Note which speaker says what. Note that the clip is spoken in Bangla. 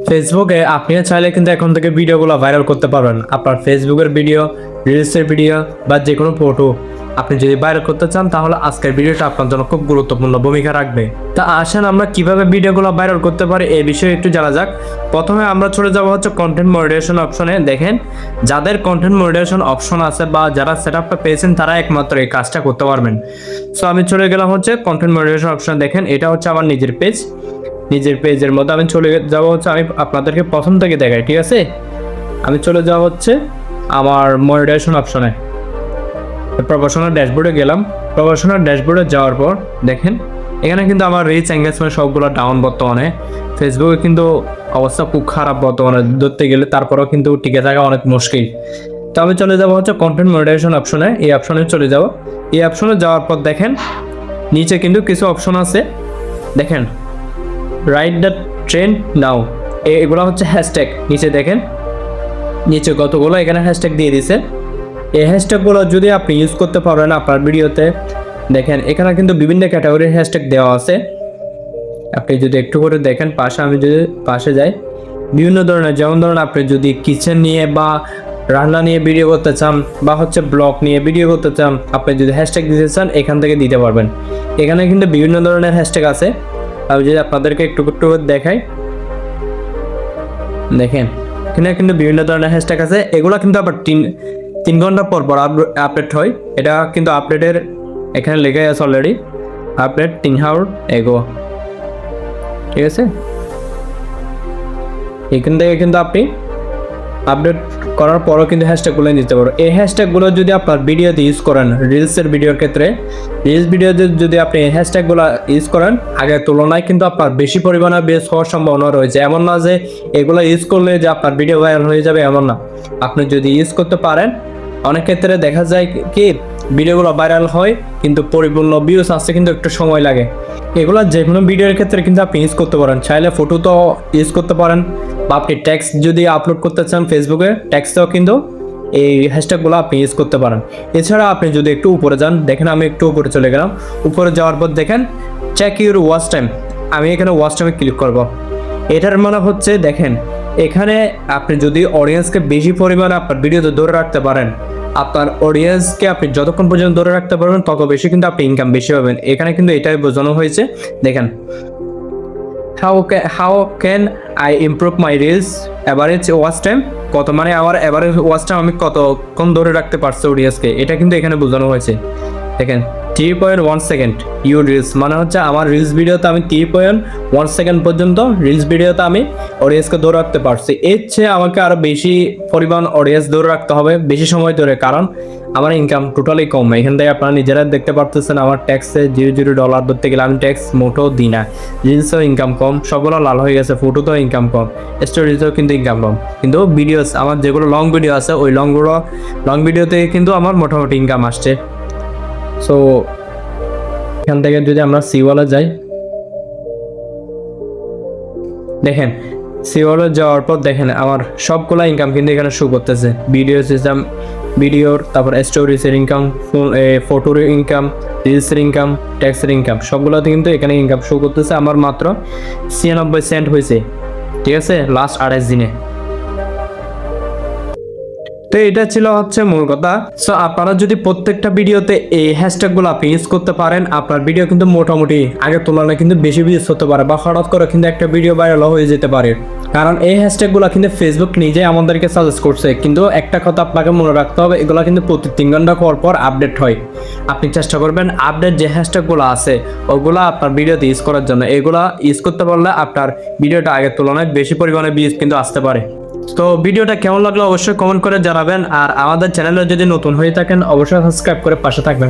Speaker 1: ফেসবুকে আপনিও চাইলে কিন্তু এখন থেকে ভিডিওগুলো ভাইরাল করতে পারবেন। আপনার ফেসবুকের ভিডিও, রিলসের ভিডিও বা যে কোনো ফটো আপনি যদি ভাইরাল করতে চান তাহলে আজকের ভিডিওটা আপনার জন্য খুব গুরুত্বপূর্ণ ভূমিকা রাখবে। তা আসেন আমরা কিভাবে ভিডিওগুলো ভাইরাল করতে পারি এই বিষয়ে একটু জানা যাক। প্রথমে আমরা চলে যাব হচ্ছে কন্টেন্ট মনিটাইজেশন অপশনে। দেখেন যাদের কন্টেন্ট মনিটাইজেশন অপশন আছে বা যারা সেটআপটা পেয়েছেন তারা একমাত্র এই কাজটা করতে পারবেন। সো আমি চলে গেলাম হচ্ছে কন্টেন্ট মনিটাইজেশন অপশনে। দেখেন এটা হচ্ছে আমার নিজের পেজ। নিজের পেজের মধ্যে আমি চলে যাব হচ্ছে, আমি আপনাদেরকে প্রথম থেকে দেখাই, ঠিক আছে? আমি চলে যাব হচ্ছে আমার মনিটাইজেশন অপশনে। প্রফেশনাল ড্যাশবোর্ডে গেলাম। প্রফেশনাল ড্যাশবোর্ডে যাওয়ার পর দেখেন এখানে কিন্তু আমার রিচ এঙ্গেজমেন্ট সবগুলো ডাউন বর্তমানে। ফেসবুকে কিন্তু অবস্থা খুব খারাপ বর্তমানে ধরতে গেলে, তারপরেও কিন্তু টিকে থাকা অনেক মুশকিল। তো আমি চলে যাব হচ্ছে কন্টেন্ট মনিটাইজেশন অপশনে। এই অপশনে চলে যাব। এই অপশনে যাওয়ার পর দেখেন নিচে কিন্তু কিছু অপশন আছে। দেখেন রাইট দ্য ট্রেন্ড নাও, এগুলো হচ্ছে হ্যাশট্যাগ। নিচে দেখেন নিচে কতগুলো এখানে হ্যাশট্যাগ দিয়ে দিছে। এই হ্যাশট্যাগুলো যদি আপনি ইউজ করতে পারেন আপনার ভিডিওতে, দেখেন এখানে কিন্তু বিভিন্ন ক্যাটাগরির হ্যাশট্যাগ দেওয়া আছে। আপনি যদি একটু করে দেখেন পাশে, আমি যদি পাশে যাই, বিভিন্ন ধরনের, যেমন ধরুন আপনি যদি কিচেন নিয়ে বা রান্না নিয়ে ভিডিও করতে চান বা হচ্ছে ব্লগ নিয়ে ভিডিও করতে চান, আপনি যদি হ্যাশট্যাগ দিতে চান এখান থেকে দিতে পারবেন। এখানে কিন্তু বিভিন্ন ধরনের হ্যাশট্যাগ আছে। আমি যদি আপনাদেরকে একটু একটু দেখাই, দেখেন এখানে কিন্তু বিভিন্ন ধরনের হ্যাশট্যাগ আছে। এগুলো কিন্তু আবার তিন ঘন্টা পর পর আপডেট হয়। এটা কিন্তু আপডেটের এখানে লেখাই আছে অলরেডি, আপডেট 3 আওয়ার এগো, ঠিক আছে? এখান থেকে কিন্তু আপনি আপডেট করার পরও কিন্তু হ্যাশট্যাগুলো নিতে পারো। এই হ্যাশট্যাগুলো যদি আপনার ভিডিওতে ইউজ করেন, রিলসের ভিডিওর ক্ষেত্রে, রিলস ভিডিওতে যদি আপনি এই হ্যাশট্যাগুলো ইউজ করেন আগের তুলনায় কিন্তু আপনার বেশি পরিমাণে বেস হওয়ার সম্ভাবনা রয়েছে। এমন না যে এগুলো ইউজ করলে যে আপনার ভিডিও ভাইরাল হয়ে যাবে, এমন না। আপনি যদি ইউজ করতে পারেন, অনেক ক্ষেত্রে দেখা যায় কি ভিডিওগুলো ভাইরাল হয় কিন্তু পরিপূর্ণ ভিউজ আসতে কিন্তু একটু সময় লাগে। এগুলো যে কোনো ভিডিওর ক্ষেত্রে কিন্তু আপনি ইউজ করতে পারেন। চাইলে ফটো তো ইউজ করতে পারেন, বা আপনি টেক্সট যদি আপলোড করতে চান ফেসবুকে, টেক্সটেও কিন্তু এই হ্যাশট্যাগুলো আপনি ইউজ করতে পারেন। এছাড়া আপনি যদি একটু উপরে যান, দেখেন আমি একটু উপরে চলে গেলাম। উপরে যাওয়ার পর দেখেন চেক ইউর ওয়াচ টাইম, আমি এখানে ওয়াচ টাইমে ক্লিক করব। এটার মানে হচ্ছে দেখেন এখানে আপনি যদি অডিয়েন্সকে বেশি পরিমাণে আপনার ভিডিওতে ধরে রাখতে পারেন, আপনার অডিয়েন্সকে আপনি যতক্ষণ পর্যন্ত ধরে রাখতে পারবেন তত বেশি কিন্তু আপনি ইনকাম বেশি পাবেন। এখানে কিন্তু এটাই বোঝানো হয়েছে। দেখেন how can I improve my reels average watch time, কত মানে আমার অ্যাভারেজ ওয়াচ টাইম আমি কতক্ষণ ধরে রাখতে পারছি অডিয়েন্সকে, এটা কিন্তু এখানে বোঝানো হয়েছে। দেখেন 3.1 সেকেন্ড ইউ রিলস, মানে হচ্ছে আমার রিলস ভিডিওতে আমি 3.1 সেকেন্ড পর্যন্ত রিলস ভিডিওতে আমি অডিয়েন্সকে ধরে রাখতে পারছি। এর চেয়ে আমাকে আরও বেশি পরিমাণ অডিয়েন্স ধরে রাখতে হবে বেশি সময় ধরে, কারণ আমার ইনকাম টোটালি কম। এখান থেকে আপনারা নিজেরা দেখতে পারতেছেন আমার ট্যাক্সে $0 ধরতে গেলে আমি ট্যাক্স মোটেও দিই না। রিলসেও ইনকাম কম, সবগুলো লাল হয়ে গেছে, ফটোতেও ইনকাম কম, স্টোরিতেও কিন্তু ইনকাম কম। কিন্তু ভিডিওস আমার যেগুলো লং ভিডিও আছে ওই লং ভিডিওতে কিন্তু আমার মোটামুটি ইনকাম আসছে। সো এখান থেকে যদি আমরা সিওয়ালে যাই, দেখেন সিওয়ালে যাওয়ার পর দেখেন আমার সবগুলা ইনকাম কিন্তু এখানে শো করতেছে। ভিডিও সিস্টেম, ভিডিওর, তারপর স্টোরিজের ইনকাম, ফটোর ইনকাম, রিলসের ইনকাম, ট্যাক্সের ইনকাম, সবগুলোতে কিন্তু এখানে ইনকাম শো করতেছে। আমার মাত্র 96 সেন্ট হয়েছে, ঠিক আছে, লাস্ট 28 দিনে। তো এটা ছিল হচ্ছে মূল কথা। সো আপনারা যদি প্রত্যেকটা ভিডিওতে এই হ্যাশট্যাগুলো আপনি ইউজ করতে পারেন, আপনার ভিডিও কিন্তু মোটামুটি আগের তুলনায় কিন্তু বেশি ভিউজ হতে পারে, বা হঠাৎ করে কিন্তু একটা ভিডিও ভাইরাল হয়ে যেতে পারে। কারণ এই হ্যাশট্যাগুলো কিন্তু ফেসবুক নিজে আমাদেরকে সাজেস্ট করছে। কিন্তু একটা কথা আপনাকে মনে রাখতে হবে, এগুলো কিন্তু প্রতি 3 ঘন্টা পর আপডেট হয়। আপনি চেষ্টা করবেন আপডেট যে হ্যাশট্যাগুলো আছে ওগুলো আপনার ভিডিওতে ইউজ করার জন্য। এগুলা ইউজ করতে পারলে আপনার ভিডিওটা আগের তুলনায় বেশি পরিমাণে ভিউজ কিন্তু আসতে পারে। তো ভিডিওটা কেমন লাগলো অবশ্যই কমেন্ট করে জানাবেন। আর আমাদের চ্যানেলে যদি নতুন হয়ে থাকেন অবশ্যই সাবস্ক্রাইব করে পাশে থাকবেন।